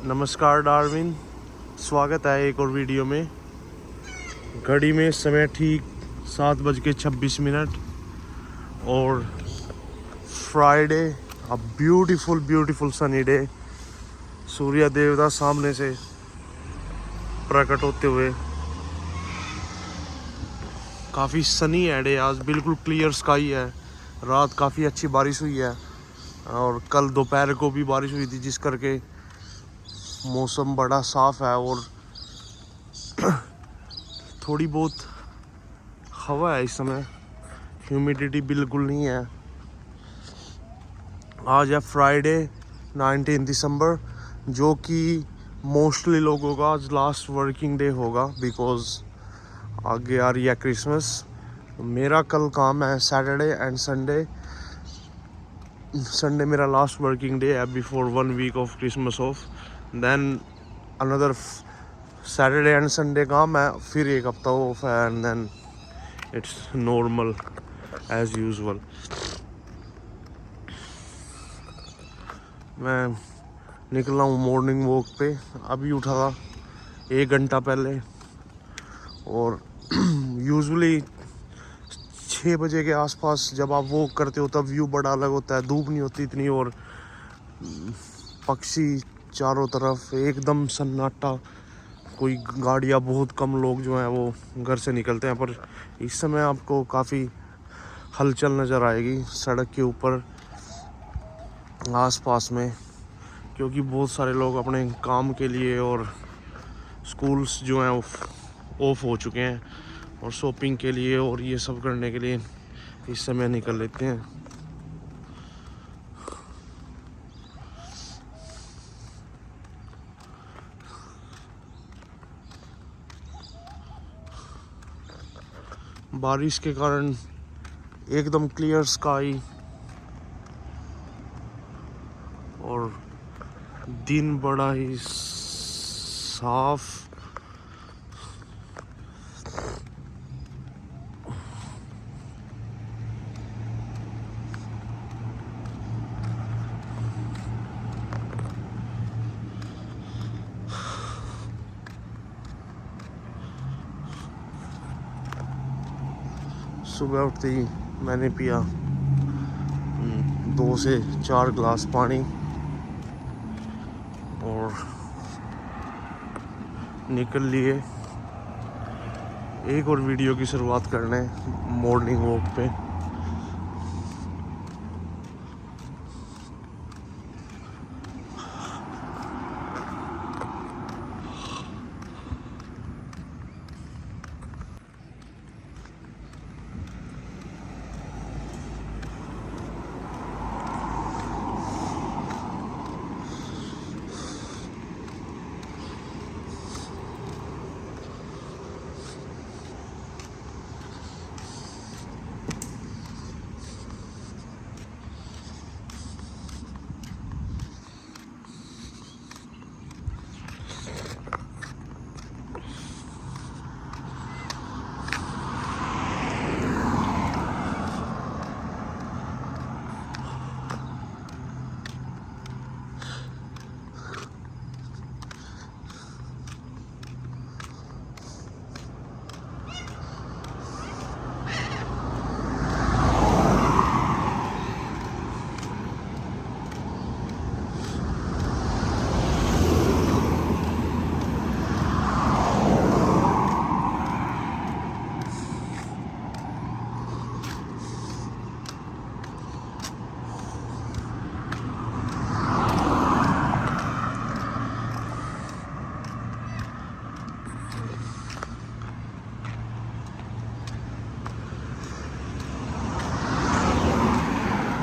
नमस्कार डार्विन, स्वागत है एक और वीडियो में। घड़ी में समय ठीक 7:26 और Friday, a beautiful sunny day. सूर्य देवता सामने से प्रकट होते हुए। काफ़ी सनी है डे आज, बिल्कुल क्लियर स्काई है। रात काफ़ी अच्छी बारिश हुई है और कल दोपहर को भी बारिश हुई थी, जिस करके मौसम बड़ा साफ़ है और थोड़ी बहुत हवा है इस समय। ह्यूमिडिटी बिल्कुल नहीं है। आज है फ्राइडे 19 दिसंबर, जो कि मोस्टली लोगों का आज लास्ट वर्किंग डे होगा, बिकॉज आगे आ रही है क्रिसमस। मेरा कल काम है सैटरडे एंड संडे। संडे मेरा लास्ट वर्किंग डे है before 1 week off Christmas off. Then another Saturday and Sunday काम है, फिर एक हफ्ता ऑफ है, and then it's normal as usual. मैं निकला हूँ मॉर्निंग वॉक पे, अभी उठा था 1 घंटा पहले। और यूजुअली 6 बजे के आसपास जब आप वॉक करते हो तब व्यू बड़ा अलग होता है, धूप नहीं होती इतनी और पक्षी चारों तरफ, एकदम सन्नाटा। कोई गाड़ियाँ, बहुत कम लोग जो हैं वो घर से निकलते हैं। पर इस समय आपको काफ़ी हलचल नज़र आएगी सड़क के ऊपर आसपास में, क्योंकि बहुत सारे लोग अपने काम के लिए और स्कूल्स जो हैं ऑफ हो चुके हैं और शॉपिंग के लिए और ये सब करने के लिए इस समय निकल लेते हैं। बारिश के कारण एकदम क्लियर स्काई और दिन बड़ा ही साफ। सुबह उठते ही मैंने पिया 2 से 4 गिलास पानी और निकल लिए एक और वीडियो की शुरुआत करने मॉर्निंग वॉक पे।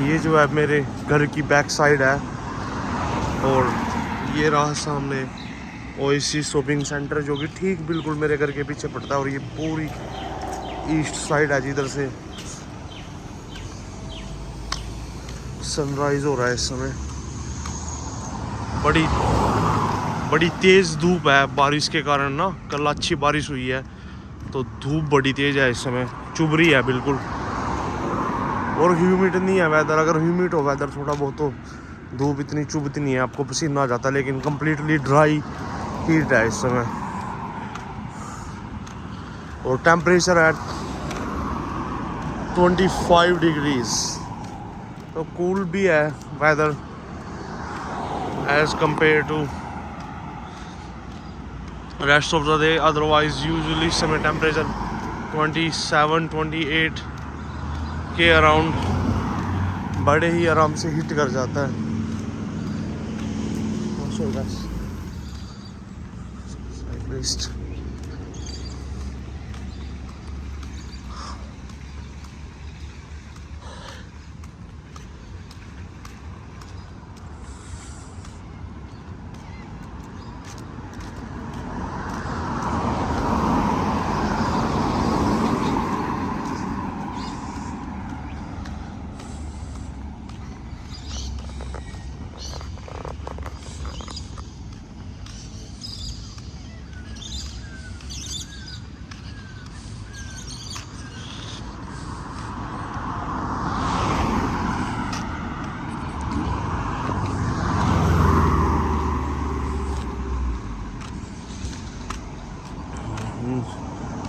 ये जो है मेरे घर की बैक साइड है और ये रहा सामने ओएसी शॉपिंग सेंटर, जो कि ठीक बिल्कुल मेरे घर के पीछे पड़ता है। और ये पूरी ईस्ट साइड है, जिधर से सनराइज हो रहा है इस समय। बड़ी तेज़ धूप है बारिश के कारण ना, कल अच्छी बारिश हुई है तो धूप बड़ी तेज़ है इस समय, चुभ रही है बिल्कुल। और ह्यूमिड नहीं है वेदर। अगर ह्यूमिड हो वेदर थोड़ा बहुत तो धूप इतनी चुभती नहीं है, आपको पसीना आ जाता है, लेकिन कम्प्लीटली ड्राई हीट है इस समय। और टेम्परेचर है 25 डिग्रीज, तो कूल भी है weather as compared to rest of the day. Otherwise usually इस समय टेम्परेचर 27-28 के अराउंड बड़े ही आराम से हिट कर जाता है।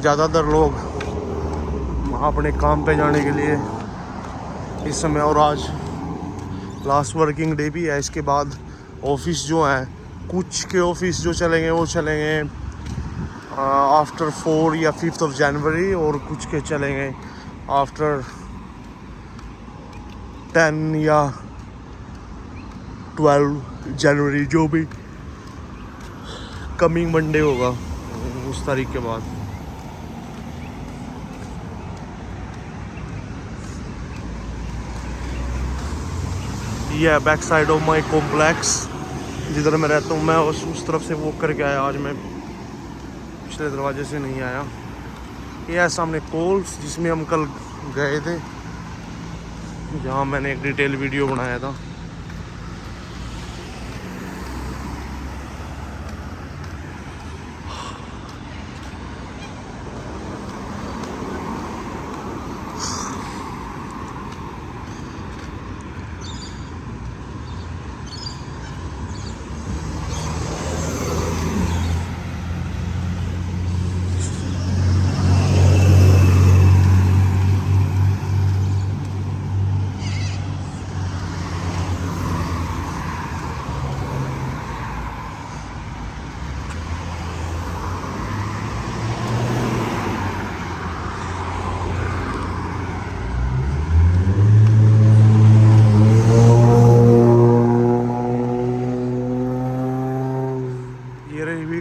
ज़्यादातर लोग अपने काम पे जाने के लिए इस समय, और आज लास्ट वर्किंग डे भी है, इसके बाद ऑफिस जो है, कुछ के ऑफिस जो चलेंगे वो चलेंगे आफ्टर 4 या 5 जनवरी, और कुछ के चलेंगे आफ्टर 10 या 12 जनवरी, जो भी कमिंग मंडे होगा उस तारीख के बाद। ये है back side of my complex, जिधर मैं रहता हूँ। मैं उस तरफ से वॉक करके आया, आज मैं पिछले दरवाजे से नहीं आया। ये है सामने कोल्स, जिसमें हम कल गए थे, जहाँ मैंने एक डिटेल वीडियो बनाया था।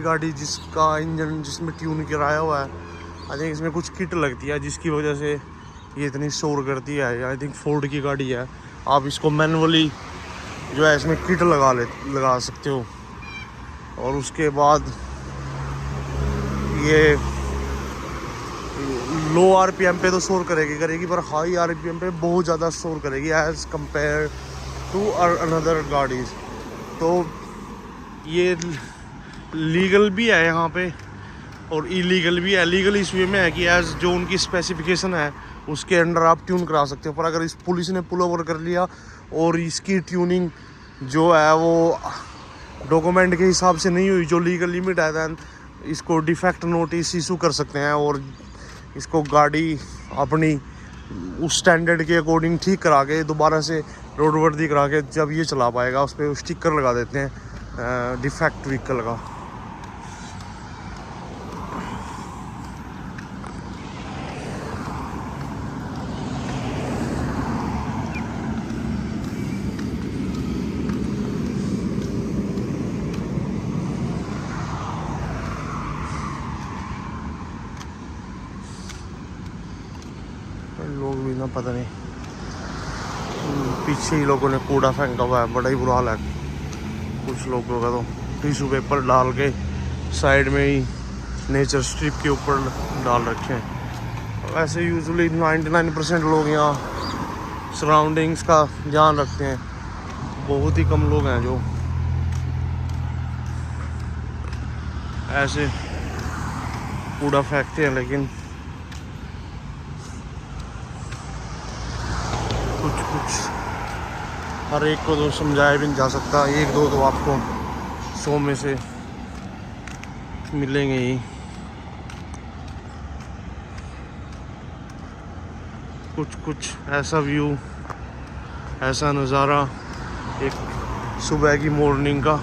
गाड़ी जिसका इंजन जिसमें ट्यून कराया हुआ है, आई थिंक इसमें कुछ किट लगती है जिसकी वजह से ये इतनी शोर करती है। आई थिंक फोर्ड की गाड़ी है। आप इसको मैनुअली जो है इसमें किट लगा सकते हो, और उसके बाद ये लो आरपीएम पे तो शोर करेगी, पर हाई आरपीएम पे बहुत ज़्यादा शोर करेगी एज़ कंपेयर टू अनदर गाड़ीज। तो ये लीगल भी है यहाँ पे और इलीगल भी है। लीगल इस वे में है कि एज जो उनकी स्पेसिफिकेशन है उसके अंडर आप ट्यून करा सकते हो, पर अगर इस पुलिस ने पुल ओवर कर लिया और इसकी ट्यूनिंग जो है वो डॉक्यूमेंट के हिसाब से नहीं हुई, जो लीगल लिमिट है, दैन इसको डिफेक्ट नोटिस इशू कर सकते हैं और इसको गाड़ी अपनी उस स्टैंडर्ड के अकॉर्डिंग ठीक करा के दोबारा से रोड वर्दी करा के जब ये चला पाएगा उस पर स्टिकर लगा देते हैं डिफेक्ट व्हीकल का। लोग भी ना पता नहीं पीछे ही लोगों ने कूड़ा फेंका हुआ है, बड़ा ही बुरा हाल है। कुछ लोगों का तो टिश्यू पेपर डाल के साइड में ही नेचर स्ट्रिप के ऊपर डाल रखे हैं। वैसे यूजुअली 99% लोग यहाँ सराउंडिंग्स का ध्यान रखते हैं, बहुत ही कम लोग हैं जो ऐसे कूड़ा फेंकते हैं। लेकिन हर एक को तो समझाया भी नहीं जा सकता, एक दो तो आपको 100 में से मिलेंगे ही। कुछ ऐसा व्यू, ऐसा नज़ारा एक सुबह की मॉर्निंग का।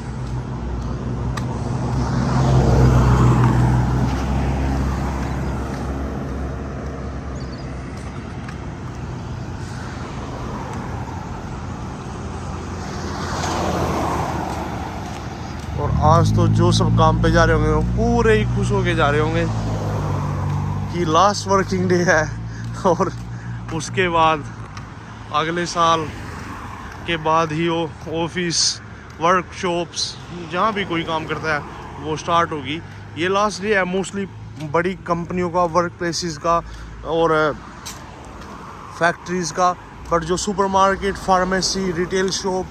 और आज तो जो सब काम पे जा रहे होंगे वो पूरे ही खुश होके जा रहे होंगे कि लास्ट वर्किंग डे है, और उसके बाद अगले साल के बाद ही वो ऑफिस वर्कशॉप्स जहाँ भी कोई काम करता है वो स्टार्ट होगी। ये लास्ट डे है मोस्टली बड़ी कंपनियों का, वर्क प्लेसेस का और फैक्ट्रीज़ का। बट जो supermarket, pharmacy, retail shop,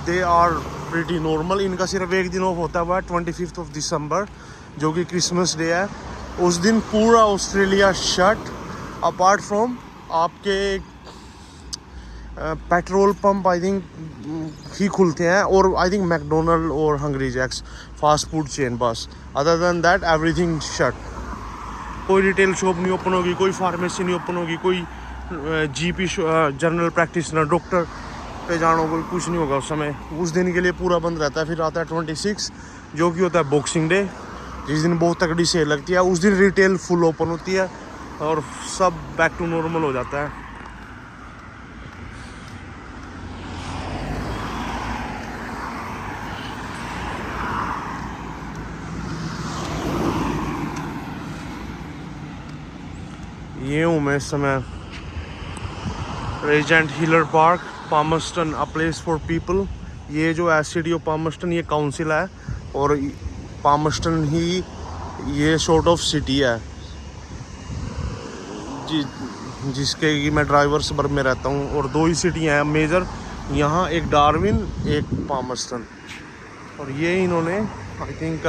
they are pretty normal. इनका सिर्फ एक दिन ऑफ होता है 25 दिसंबर, जो कि क्रिसमस डे है। उस दिन पूरा ऑस्ट्रेलिया शट, अपार्ट फ्रॉम आपके पेट्रोल पंप आई थिंक ही खुलते हैं, और आई थिंक मैकडोनल्ड और Hungry Jack's fast food chain, बस। Other than that everything shut. कोई रिटेल शॉप नहीं ओपन होगी, कोई फार्मेसी नहीं ओपन होगी, कोई जीपी जनरल प्रैक्टिशनर डॉक्टर पे जानो, कोई कुछ नहीं होगा उस समय। उस दिन के लिए पूरा बंद रहता है। फिर आता है 26 जो कि होता है बॉक्सिंग डे, जिस दिन बहुत तगड़ी सेल लगती है। उस दिन रिटेल फुल ओपन होती है और सब बैक टू नॉर्मल हो जाता है। ये हूँ मैं इस समय Regent Hiller Park, Palmerston, a place for people. ये जो है सिटी ऑफ पामस्टन, ये काउंसिल है, और पामस्टन ही ये सॉर्ट ऑफ सिटी है जिसके कि मैं ड्राइवर सबर में रहता हूँ। और दो ही सिटियाँ हैं मेजर यहाँ, एक डार्विन, एक पामस्टन। और ये इन्होंने आई थिंक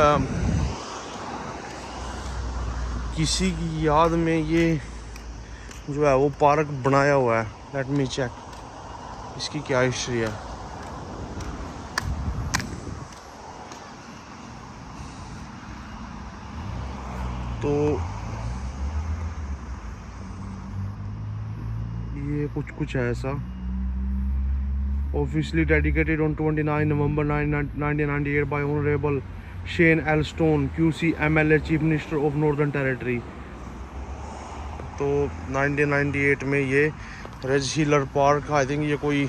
किसी की याद में ये जो है वो पार्क बनाया हुआ है। लेट मी चेक इसकी क्या हिस्ट्री है। तो ये कुछ है ऐसा। Officially dedicated on 29 November 1998 by honourable Shane L Stone QC MLA chief minister of Northern Territory. तो 1998 में ये रेज हिलर पार्क, आई थिंक ये कोई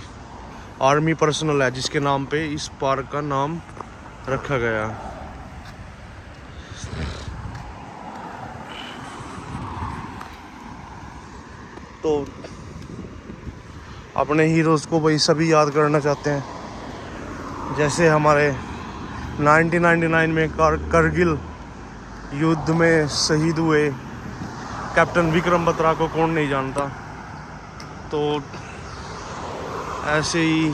आर्मी पर्सनल है जिसके नाम पे इस पार्क का नाम रखा गया। तो अपने हीरोज़ को भाई सभी याद करना चाहते हैं। जैसे हमारे 1999 में करगिल युद्ध में शहीद हुए कैप्टन विक्रम बत्रा को कौन नहीं जानता। तो ऐसे ही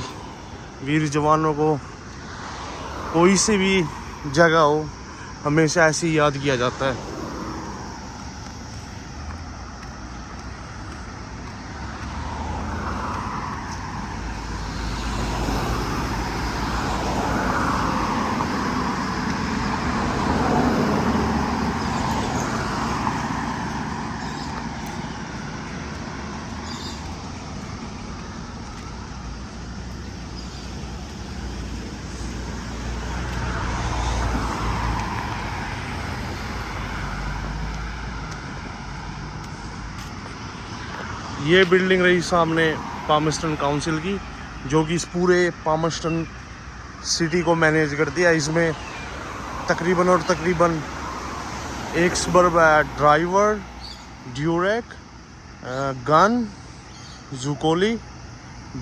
वीर जवानों को कोई से भी जगह हो हमेशा ऐसे ही याद किया जाता है। ये बिल्डिंग रही सामने पामस्टन काउंसिल की, जो कि इस पूरे पामस्टन सिटी को मैनेज करती है। इसमें तकरीबन एक सबर्ब है, Driver, Durack, Gunn, Zuccoli,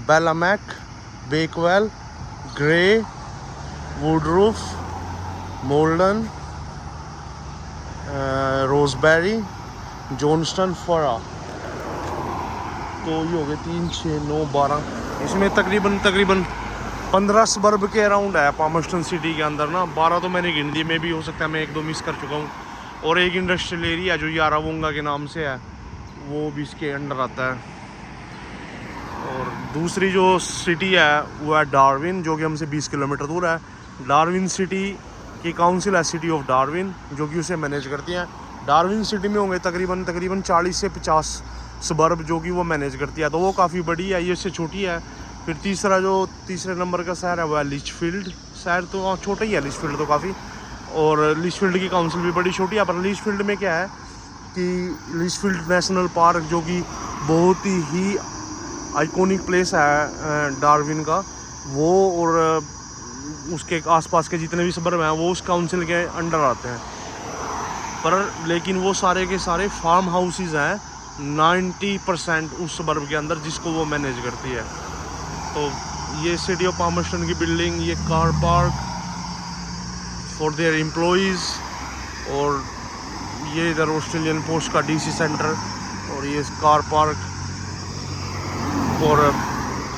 Bellamack, Bakewell, Gray, Woodroffe, Moulden, Rosebery, Johnston, Farrar. तो ये हो गए 3, 6, 9, 12। इसमें तकरीबन 15 सबर्ब के अराउंड है पामस्टन सिटी के अंदर ना। 12 तो मैंने गिन दी, में भी हो सकता है मैं 1-2 मिस कर चुका हूँ। और एक इंडस्ट्रियल एरिया जो यारावोंगा के नाम से है वो भी इसके अंडर आता है। और दूसरी जो सिटी है वो है डार्विन, जो कि हमसे 20 किलोमीटर दूर है। डार्विन सिटी की काउंसिल है सिटी ऑफ डार्विन, जो कि उसे मैनेज करती हैं। डार्विन सिटी में होंगे तकरीबन 40 से 50 सबर्ब, जो कि वो मैनेज करती है, तो वो काफ़ी बड़ी है, ये इससे छोटी है। फिर तीसरे नंबर का शहर है वो है लिचफील्ड। शहर तो छोटा ही है लिचफील्ड तो काफ़ी, और लिचफील्ड की काउंसिल भी बड़ी छोटी है। पर लिचफील्ड में क्या है कि लिचफील्ड नेशनल पार्क, जो कि बहुत ही आइकॉनिक प्लेस है डार्विन का, वो और उसके आसपास के जितने भी सबर्ब हैं वो उस काउंसिल के अंडर आते हैं। पर लेकिन वो सारे के सारे फार्म हाउसेस हैं 90% उस सबर्ब के अंदर, जिसको वो मैनेज करती है। तो ये सिटी ऑफ पामर्स्टन की बिल्डिंग, ये car park for their employees, और ये इधर ऑस्ट्रेलियन पोस्ट का डीसी सेंटर, और ये कार पार्क, और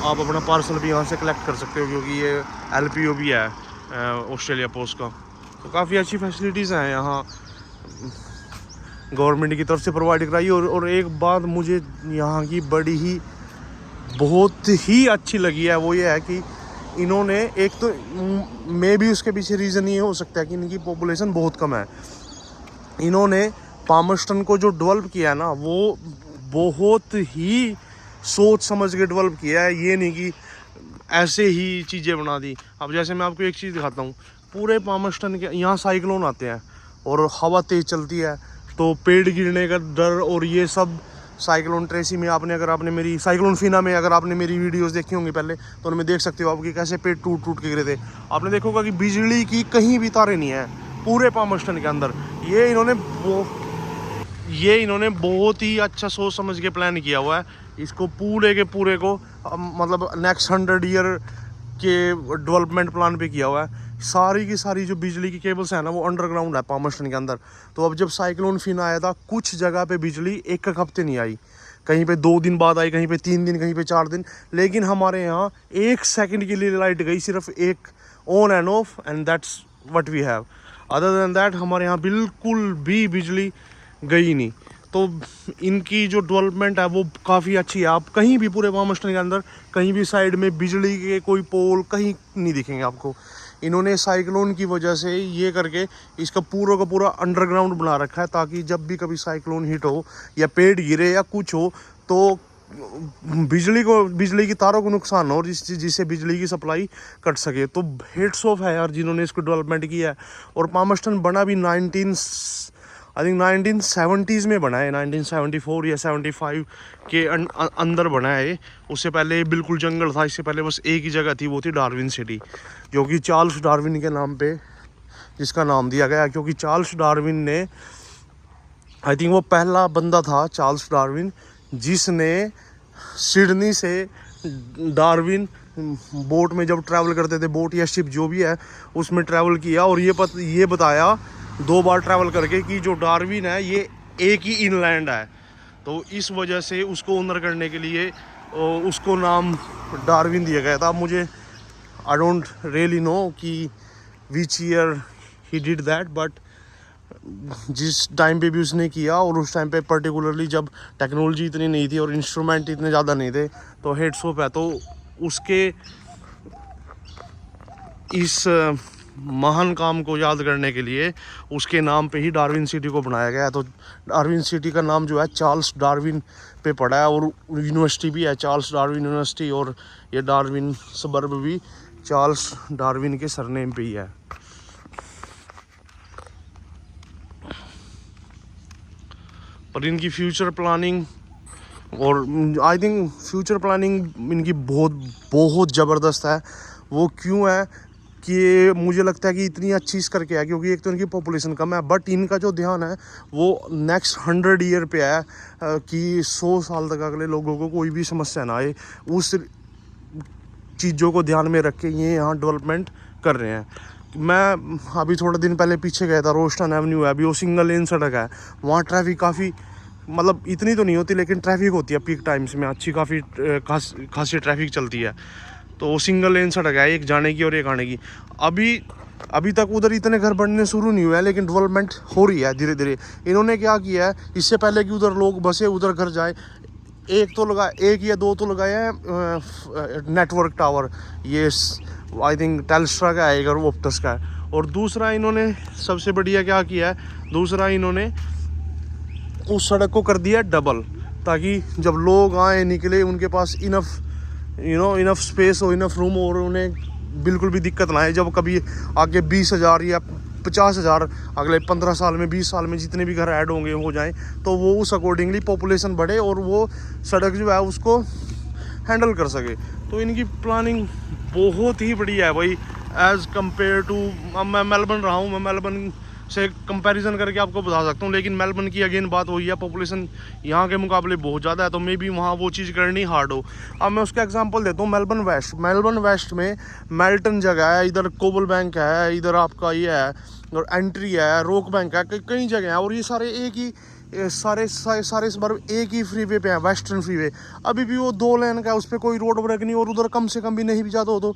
आप अपना पार्सल भी यहाँ से कलेक्ट कर सकते हो, क्योंकि ये LPO भी है ऑस्ट्रेलिया पोस्ट का। तो काफ़ी अच्छी फैसिलिटीज़ हैं यहाँ गवर्नमेंट की तरफ से प्रोवाइड कराई। और एक बात मुझे यहाँ की बहुत ही अच्छी लगी है, वो ये है कि इन्होंने, एक तो मे भी उसके पीछे रीज़न ये हो सकता है कि इनकी पॉपुलेशन बहुत कम है, इन्होंने पामर्स्टन को जो डेवलप किया है ना, वो बहुत ही सोच समझ के डेवलप किया है। ये नहीं कि ऐसे ही चीज़ें बना दी। अब जैसे मैं आपको एक चीज़ दिखाता हूँ, पूरे पामर्स्टन के यहाँ साइक्लोन आते हैं और हवा तेज़ चलती है, तो पेड़ गिरने का डर, और ये सब साइक्लोन ट्रेसी में अगर आपने मेरी साइक्लोन फिना में अगर आपने मेरी वीडियोस देखी होंगी पहले, तो उनमें देख सकते हो आप कि कैसे पेड़ टूट के गिरे थे। आपने देखोगा कि बिजली की कहीं भी तारें नहीं है पूरे पामर्स्टन के अंदर। ये इन्होंने बहुत ही अच्छा सोच समझ के प्लान किया हुआ है। इसको पूरे के पूरे को मतलब नेक्स्ट 100 ईयर के डेवलपमेंट प्लान पे किया हुआ है। सारी की सारी जो बिजली की केबल्स हैं ना, वो अंडरग्राउंड है पामर्स्टन के अंदर। तो अब जब साइक्लोन फिना आया था, कुछ जगह पे बिजली एक हफ्ते नहीं आई, कहीं पे 2 दिन बाद आई, कहीं पे 3 दिन, कहीं पे 4 दिन। लेकिन हमारे यहाँ 1 सेकंड के लिए लाइट गई, सिर्फ एक on and off, and that's what we have. Other than that हमारे यहाँ बिल्कुल भी बिजली गई नहीं। तो इनकी जो डेवलपमेंट है वो काफ़ी अच्छी है। आप कहीं भी पूरे पामर्स्टन के अंदर कहीं भी साइड में बिजली के कोई पोल कहीं नहीं दिखेंगे आपको। इन्होंने साइक्लोन की वजह से ये करके इसका पूरा का पूरा अंडरग्राउंड बना रखा है, ताकि जब भी कभी साइक्लोन हिट हो या पेड़ गिरे या कुछ हो, तो बिजली की तारों को नुकसान हो, जिससे बिजली की सप्लाई कट सके। तो हेड्स ऑफ है यार जिन्होंने इसको डेवलपमेंट किया है। और पामर्स्टन बना भी 1970s में बना है, 1974 या 75 के अंदर बना है। उससे पहले बिल्कुल जंगल था, इससे पहले बस एक ही जगह थी, वो थी डार्विन सिटी, जो कि चार्ल्स डार्विन के नाम पे जिसका नाम दिया गया। क्योंकि चार्ल्स डार्विन ने, आई थिंक वो पहला बंदा था चार्ल्स डार्विन, जिसने सिडनी से डार्विन बोट में जब ट्रैवल करते थे, बोट या शिप जो भी है उसमें ट्रैवल किया, और ये बताया 2 बार ट्रैवल करके कि जो डार्विन है ये एक ही इनलैंड है। तो इस वजह से उसको ऑनर करने के लिए उसको नाम डार्विन दिया गया था। मुझे आई डोंट रियली नो कि which year he did that, but जिस टाइम पे भी उसने किया, और उस टाइम पे पर्टिकुलरली जब टेक्नोलॉजी इतनी नहीं थी और इंस्ट्रूमेंट इतने ज़्यादा नहीं थे, तो हेड्स ऑफ है। तो उसके इस महान काम को याद करने के लिए उसके नाम पे ही डार्विन सिटी को बनाया गया है। तो डार्विन सिटी का नाम जो है चार्ल्स डार्विन पे पड़ा है, और यूनिवर्सिटी भी है चार्ल्स डार्विन यूनिवर्सिटी, और ये डार्विन सबर्ब भी चार्ल्स डार्विन के सरनेम पे ही है। पर इनकी फ्यूचर प्लानिंग, और आई थिंक फ्यूचर प्लानिंग इनकी बहुत ज़बरदस्त है। वो क्यों है कि मुझे लगता है कि इतनी अच्छी इस करके है क्योंकि एक तो इनकी पॉपुलेशन कम है, बट इनका जो ध्यान है वो नेक्स्ट 100 ईयर पे है कि 100 साल तक अगले लोगों को कोई भी समस्या ना आए। उस चीज़ों को ध्यान में रख के ये यहाँ डेवलपमेंट कर रहे हैं। मैं अभी थोड़ा दिन पहले पीछे गया था, रोस्टन एवेन्यू है, अभी वो सिंगल लेन सड़क है, वहाँ ट्रैफिक काफ़ी, मतलब इतनी तो नहीं होती लेकिन ट्रैफिक होती है पीक टाइम्स में, अच्छी काफ़ी खासी ट्रैफिक चलती है। तो वो सिंगल लेन सड़क है, एक जाने की और एक आने की। अभी तक उधर इतने घर बनने शुरू नहीं हुए हैं, लेकिन डेवलपमेंट हो रही है धीरे धीरे। इन्होंने क्या किया है, इससे पहले कि उधर लोग बसे उधर घर जाए, एक तो लगा, एक या दो तो लगाए हैं नेटवर्क टावर, ये आई थिंक टेल्स्ट्रा का है और ऑप्टस का है। और दूसरा इन्होंने सबसे बढ़िया क्या किया है, दूसरा इन्होंने उस सड़क को कर दिया डबल, ताकि जब लोग आए निकले उनके पास इनफ इनफ स्पेस हो, इनफ रूम, और उन्हें बिल्कुल भी दिक्कत ना आए। जब कभी आगे 20,000 या 50,000 अगले 15 साल में, 20 साल में जितने भी घर ऐड होंगे हो जाएं, तो वो उस अकॉर्डिंगली पॉपुलेशन बढ़े और वो सड़क जो है उसको हैंडल कर सके। तो इनकी प्लानिंग बहुत ही बढ़िया है भाई, एज़ कम्पेयर टू, मैं मेलबर्न रहा हूँ, मैं मेलबर्न से कंपैरिजन करके आपको बता सकता हूँ। लेकिन मेलबर्न की अगेन बात वही है, पॉपुलेशन यहाँ के मुकाबले बहुत ज़्यादा है, तो मे बी वहाँ वो चीज़ करनी हार्ड हो। अब मैं उसका एग्जांपल देता हूँ, मेलबर्न वेस्ट में मेल्टन जगह है, इधर कोबल बैंक है, इधर आपका ये है और एंट्री है, रोक बैंक है, कई जगह है, और ये सारे एक ही सारे इस बार एक ही फ्रीवे पे है, वेस्टर्न फ्रीवे। अभी भी वो 2 लेन का है, उस पर कोई रोड ब्रेक नहीं, और उधर कम से कम भी नहीं भी ज़्यादा हो तो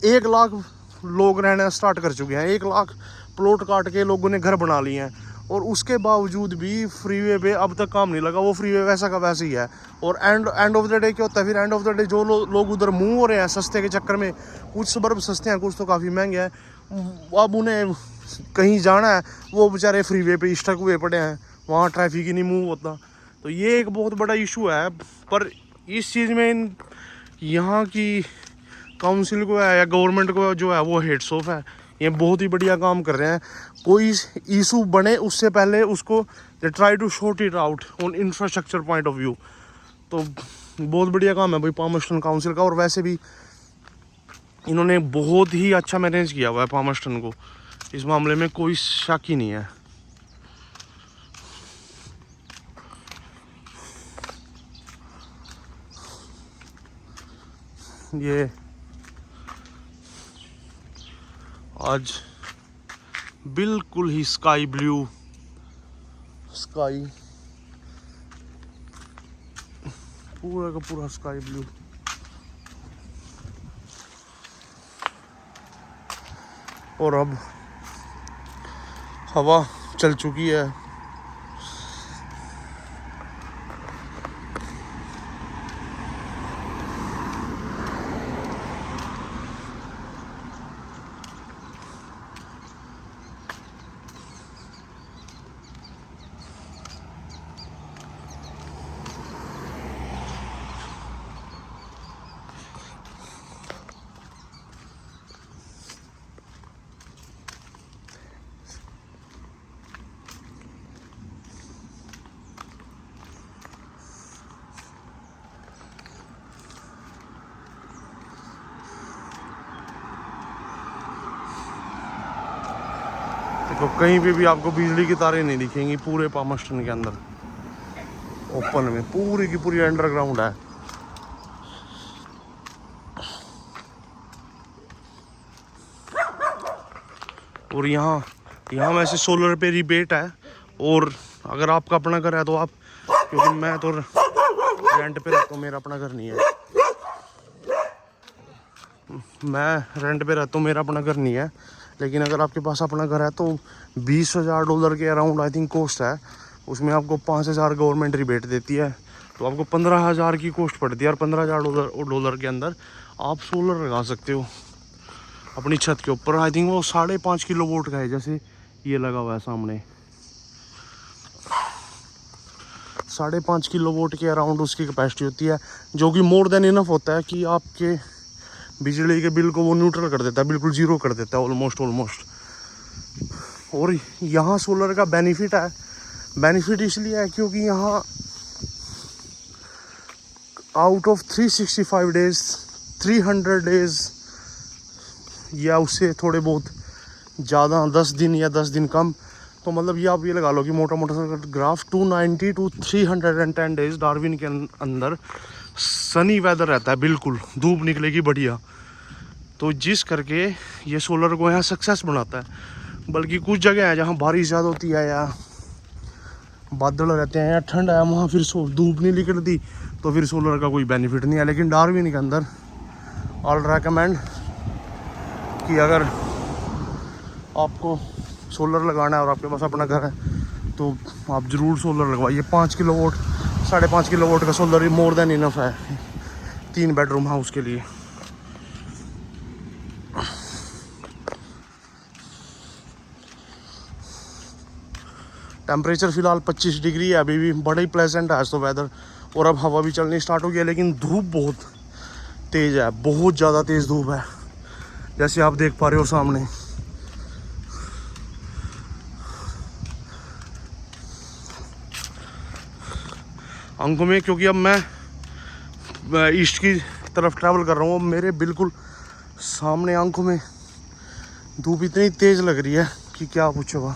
1 लाख लोग रहना स्टार्ट कर चुके हैं, 1 लाख प्लॉट काट के लोगों ने घर बना लिए हैं। और उसके बावजूद भी फ्रीवे पे अब तक काम नहीं लगा, वो फ्रीवे वैसा का वैसे ही है। और एंड ऑफ द डे क्या होता है फिर, एंड ऑफ द डे जो लोग उधर मूव हो रहे हैं सस्ते के चक्कर में, कुछ सबर्ब सस्ते हैं, कुछ तो काफ़ी महंगे हैं, अब उन्हें कहीं जाना है, वो बेचारे फ्रीवे पे स्टक हुए पड़े हैं, वहाँ ट्रैफिक ही नहीं मूव होता। तो ये एक बहुत बड़ा इशू है। पर इस चीज़ में यहाँ की काउंसिल को है या गवर्नमेंट को जो है वो हेड्स ऑफ है, ये बहुत ही बढ़िया काम कर रहे हैं। कोई इशू बने उससे पहले उसको they try to sort it out on infrastructure point of view. तो बहुत बढ़िया काम है भाई पामर्स्टन काउंसिल का। और वैसे भी इन्होंने बहुत ही अच्छा मैनेज किया हुआ है पामर्स्टन को, इस मामले में कोई शक ही नहीं है। ये आज बिल्कुल ही स्काई ब्लू, स्काई पूरा का पूरा स्काई ब्लू। और अब हवा चल चुकी है, तो कहीं पे भी आपको बिजली की तारें नहीं दिखेंगी पूरे पामर्स्टन के अंदर। ओपन में पूरी की पूरी अंडरग्राउंड है। और यहाँ वैसे सोलर पे रिबेट है, और अगर आपका अपना घर है तो आप, क्योंकि मैं तो रेंट पे रहता हूँ, मेरा अपना घर नहीं है, मैं रेंट पे रहता हूँ, मेरा अपना घर नहीं है। लेकिन अगर आपके पास अपना घर है तो $20,000 के अराउंड आई थिंक कॉस्ट है, उसमें आपको 5,000 गवर्नमेंट रिबेट देती है, तो आपको 15,000 की कॉस्ट पड़ती है। और $15,000 के अंदर आप सोलर लगा सकते हो अपनी छत के ऊपर। आई थिंक वो 5.5 किलोवाट का है, जैसे ये लगा हुआ है सामने, 5.5 किलोवाट के अराउंड उसकी कैपेसिटी होती है, जो कि मोर देन इनफ होता है कि आपके बिजली के बिल को वो न्यूट्रल कर देता है, बिल्कुल ज़ीरो कर देता है ऑलमोस्ट। और यहाँ सोलर का बेनिफिट है, बेनिफिट इसलिए है क्योंकि यहाँ आउट ऑफ 365 डेज 300 डेज या उससे थोड़े बहुत ज़्यादा 10 दिन या 10 दिन कम, तो मतलब ये आप ये लगा लो कि मोटा मोटा सा ग्राफ 290 to 310 डेज डार्विन के अंदर सनी वेदर रहता है, बिल्कुल धूप निकलेगी बढ़िया। तो जिस करके ये सोलर को यहाँ सक्सेस बनाता है। बल्कि कुछ जगह है जहाँ बारिश ज़्यादा होती है या बादल रहते हैं या ठंड है, वहाँ फिर धूप नहीं निकलती, तो फिर सोलर का कोई बेनिफिट नहीं है। लेकिन डार्विन के अंदर ऑल रेकमेंड कि अगर आपको सोलर लगाना है और आपके पास अपना घर है तो आप ज़रूर सोलर लगवाइए। 5 किलोवाट 5.5 किलोवाट का सोलर मोर देन इनफ है 3 बेडरूम हाउस के लिए। टेम्परेचर फ़िलहाल 25 डिग्री है, अभी भी बड़ा ही प्लेजेंट है आज तो वेदर। और अब हवा भी चलनी स्टार्ट हो गया, लेकिन धूप बहुत तेज़ है, बहुत ज़्यादा तेज़ धूप है, जैसे आप देख पा रहे हो सामने। आंखों में, क्योंकि अब मैं ईस्ट की तरफ ट्रैवल कर रहा हूँ, मेरे बिल्कुल सामने आंखों में धूप इतनी तेज़ लग रही है कि क्या पूछोगा।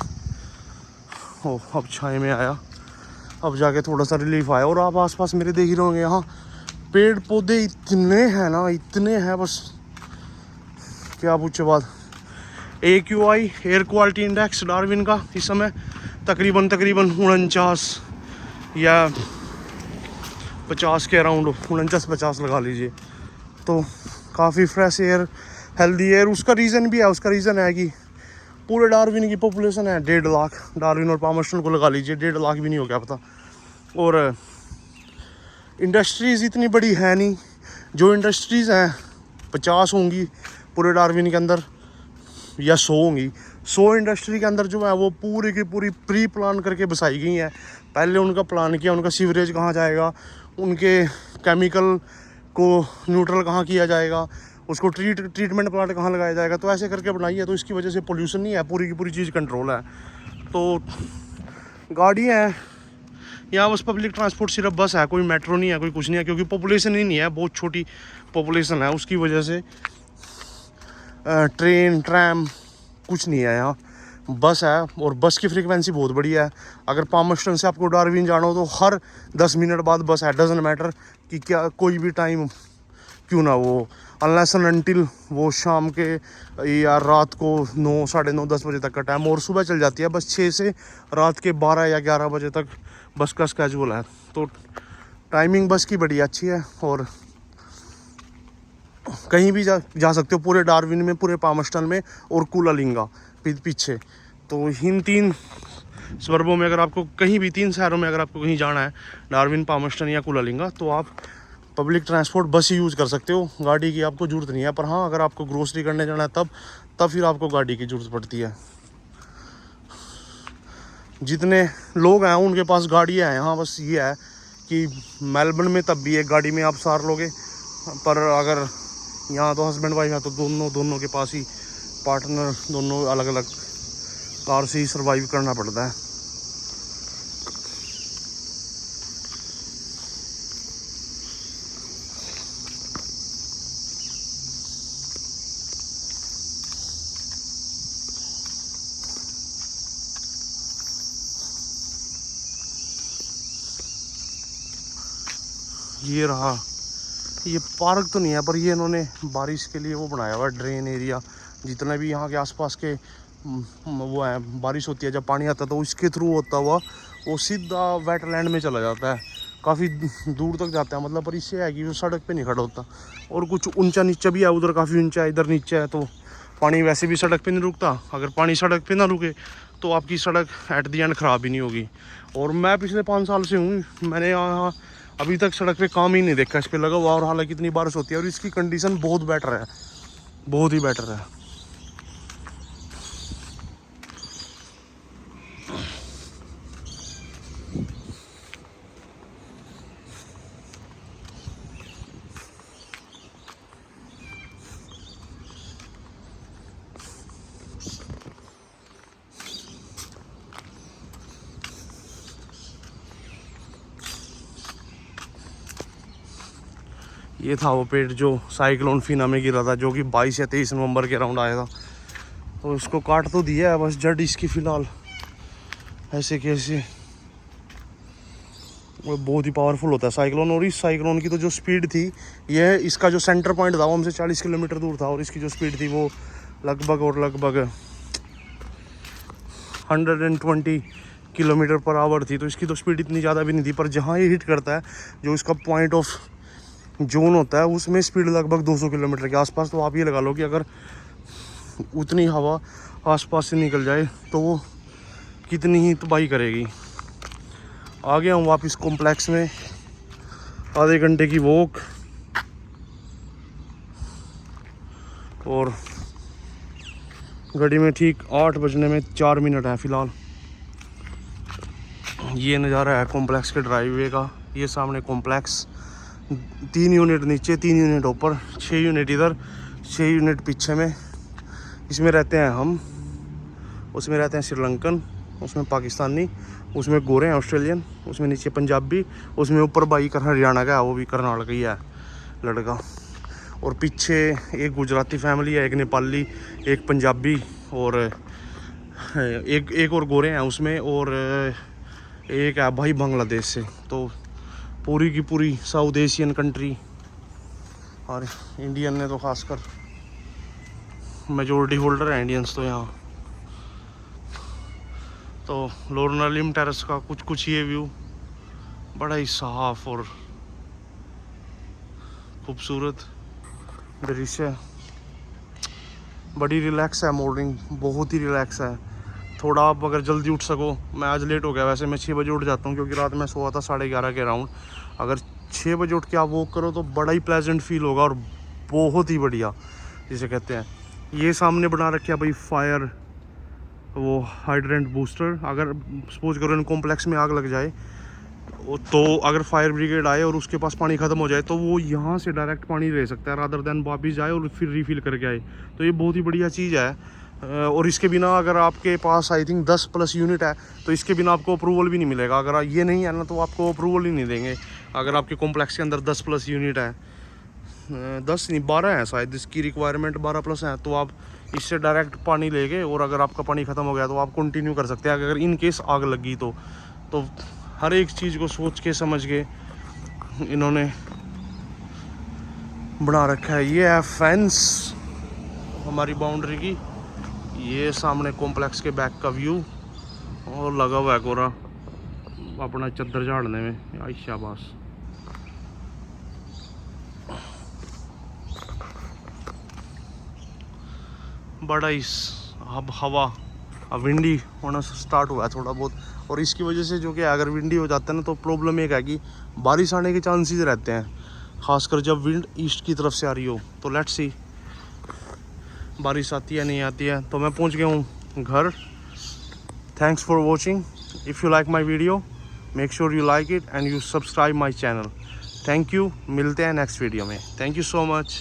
ओ, अब छाए में आया, अब जाके थोड़ा सा रिलीफ आया। और आप आसपास मेरे देख ही रहे होंगे, यहाँ पेड़ पौधे इतने हैं ना, इतने हैं, बस क्या पूछो बात। AQI air quality index Darwin का इस समय तकरीबन 49 या 50 के अराउंड, 49-50 लगा लीजिए। तो काफ़ी फ्रेश एयर, हेल्दी एयर। उसका रीज़न भी है, उसका रीज़न है कि पूरे डार्विन की पॉपुलेशन है 1.5 लाख। डार्विन और पामर्स्टन को लगा लीजिए, 1.5 लाख भी नहीं हो गया पता। और इंडस्ट्रीज़ इतनी बड़ी है नहीं, जो इंडस्ट्रीज़ हैं 50 होंगी पूरे डार्विन के अंदर या 100 होंगी। 100 इंडस्ट्री के अंदर जो है वो पूरी की पूरी प्री प्लान करके बसाई गई हैं। पहले उनका प्लान किया, उनका सीवरेज कहाँ जाएगा, उनके केमिकल को न्यूट्रल कहाँ किया जाएगा, उसको ट्रीटमेंट प्लांट कहाँ लगाया जाएगा, तो ऐसे करके बनाई है। तो इसकी वजह से पोल्यूशन नहीं है, पूरी की पूरी चीज़ कंट्रोल है। तो गाड़ी है यहाँ, बस पब्लिक ट्रांसपोर्ट सिर्फ बस है, कोई मेट्रो नहीं है, कोई कुछ नहीं है, क्योंकि पॉपुलेशन ही नहीं है, बहुत छोटी पॉपुलेशन है। उसकी वजह से ट्रेन ट्रैम कुछ नहीं है यहाँ, बस है। और बस की फ्रीक्वेंसी बहुत बड़ी है। अगर पामर्स्टन से आपको डार्विन जाना हो तो हर 10 मिनट बाद बस है, डजंट मैटर कि क्या कोई भी टाइम क्यों ना वो, अनलेस एंड अनटिल वो शाम के या रात को 9, 9:30, 10 बजे तक का टाइम। और सुबह चल जाती है बस 6 से रात के 12 या 11 बजे तक बस का स्केजूल है। तो टाइमिंग बस की बड़ी अच्छी है, और कहीं भी जा सकते हो पूरे डार्विन में, पूरे पामर्स्टन में और कूलालिंगा पीछे। तो इन 3 स्वर्बों में अगर आपको कहीं भी, 3 शहरों में अगर आपको कहीं जाना है, डार्विन, पामर्स्टन या कूलालिंगा, तो आप पब्लिक ट्रांसपोर्ट बस ही यूज़ कर सकते हो, गाड़ी की आपको ज़रूरत नहीं है। पर हाँ, अगर आपको ग्रोसरी करने जाना है तब फिर आपको गाड़ी की ज़रूरत पड़ती है। जितने लोग हैं उनके पास गाड़ियाँ हैं यहाँ, बस ये है कि मेलबर्न में तब भी एक गाड़ी में आप सार लोगे, पर अगर यहाँ तो हस्बैंड वाइफ है तो दोनों के पास ही पार्टनर, दोनों अलग अलग कार से ही सर्वाइव करना पड़ता है। ये रहा, ये पार्क तो नहीं है, पर ये इन्होंने बारिश के लिए वो बनाया हुआ ड्रेन एरिया। जितने भी यहाँ के आसपास के वो है, बारिश होती है जब पानी आता है तो इसके थ्रू होता हुआ वो सीधा वेटलैंड में चला जाता है, काफ़ी दूर तक जाता है। मतलब पर इससे है कि वो सड़क पे नहीं खड़ा होता। और कुछ ऊंचा नीचा भी है, उधर काफ़ी ऊंचा है, इधर नीचे है, तो पानी वैसे भी सड़क पे नहीं रुकता। अगर पानी सड़क पे ना रुके तो आपकी सड़क एट दी एंड ख़राब ही नहीं होगी। और मैं पिछले 5 साल से हूँ, मैंने यहाँ अभी तक सड़क पे काम ही नहीं देखा इस पे लगा हुआ। और हालांकि इतनी बारिश होती है और इसकी कंडीशन बहुत बेटर है, बहुत ही बेटर है। ये था वो पेड़ जो साइक्लोन फीना में गिरा था, जो कि 22 या 23 नवंबर के अराउंड आया था। तो इसको काट तो दिया है, बस जड़ इसकी फ़िलहाल ऐसे कैसे, वो बहुत ही पावरफुल होता है साइक्लोन। और इस साइक्लोन की तो जो स्पीड थी, ये इसका जो सेंटर पॉइंट था वो हमसे 40 किलोमीटर दूर था, और इसकी जो स्पीड थी वो लगभग 120 किलोमीटर पर आवर थी। तो इसकी तो स्पीड इतनी ज़्यादा भी नहीं थी, पर जहाँ ये हिट करता है, जो इसका पॉइंट ऑफ जोन होता है, उसमें स्पीड लगभग 200 किलोमीटर के आसपास। तो आप ये लगा लो कि अगर उतनी हवा आसपास से निकल जाए तो वो कितनी ही तबाही करेगी। आ गया हूँ वापस कॉम्प्लेक्स में। आधे घंटे की वॉक और घड़ी में ठीक 8 बजने में 4 मिनट है फ़िलहाल। ये नज़ारा है कॉम्प्लेक्स के ड्राइववे का। ये सामने कॉम्प्लेक्स, 3 यूनिट नीचे, 3 यूनिट ऊपर, 6 यूनिट इधर, 6 यूनिट पीछे में। इसमें रहते हैं हम, उसमें रहते हैं श्रीलंकन, उसमें पाकिस्तानी, उसमें गोरे हैं ऑस्ट्रेलियन, उसमें नीचे पंजाबी, उसमें ऊपर भाई कर हरियाणा का है, वो भी कर्नाटक ही है लड़का। और पीछे एक गुजराती फैमिली है, एक नेपाली, एक पंजाबी और एक और गोरे हैं उसमें, और एक है भाई बांग्लादेश से। तो पूरी की पूरी साउथ एशियन कंट्री, और इंडियन ने तो खासकर मेजॉरिटी होल्डर है इंडियंस तो यहाँ। तो लोरना लिम टेरेस का कुछ ये व्यू, बड़ा ही साफ और खूबसूरत दृश्य। बड़ी रिलैक्स है मॉर्निंग, बहुत ही रिलैक्स है। थोड़ा आप अगर जल्दी उठ सको, मैं आज लेट हो गया, वैसे मैं 6 बजे उठ जाता हूँ क्योंकि रात में सोया था 11:30 के अराउंड। अगर 6 बजे उठ के आप वॉक करो तो बड़ा ही प्लेजेंट फील होगा और बहुत ही बढ़िया जिसे कहते हैं। ये सामने बना रखे है भाई फायर, वो हाइड्रेंट बूस्टर। अगर सपोज करो इन कॉम्प्लेक्स में आग लग जाए तो अगर फायर ब्रिगेड आए और उसके पास पानी ख़त्म हो जाए तो वो यहाँ से डायरेक्ट पानी ले सकता है, रादर देन वापिस जाए और फिर रिफ़िल करके आए। तो ये बहुत ही बढ़िया चीज़ है। और इसके बिना अगर आपके पास आई थिंक 10+ यूनिट है तो इसके बिना आपको अप्रूवल भी नहीं मिलेगा। अगर ये नहीं है ना तो आपको अप्रूवल ही नहीं देंगे। अगर आपके कॉम्प्लेक्स के अंदर 10+ यूनिट है, 10 नहीं 12 है शायद, इसकी रिक्वायरमेंट 12+ है, तो आप इससे डायरेक्ट पानी लेके, और अगर आपका पानी ख़त्म हो गया तो आप कंटिन्यू कर सकते हैं। अगर इन केस आग लगी तो हर एक चीज़ को सोच के समझ के इन्होंने बना रखा है। ये है फेंस हमारी बाउंड्री की। ये सामने कॉम्प्लेक्स के बैक का व्यू, और लगा हुआ है कोरा अपना चद्दर झाड़ने में। आई शाबाश। बड़ा ही अब हवा विंडी होना स्टार्ट हुआ है थोड़ा बहुत, और इसकी वजह से जो कि अगर विंडी हो जाता है ना तो प्रॉब्लम एक है कि बारिश आने के चांसेस रहते हैं, खासकर जब विंड ईस्ट की तरफ से आ रही हो। तो लेट्स सी बारिश आती है नहीं आती है। तो मैं पहुंच गया हूँ घर। Thanks for watching. If you like my video make sure you like it and you subscribe my channel. Thank you. मिलते हैं नेक्स्ट वीडियो में। Thank you so much.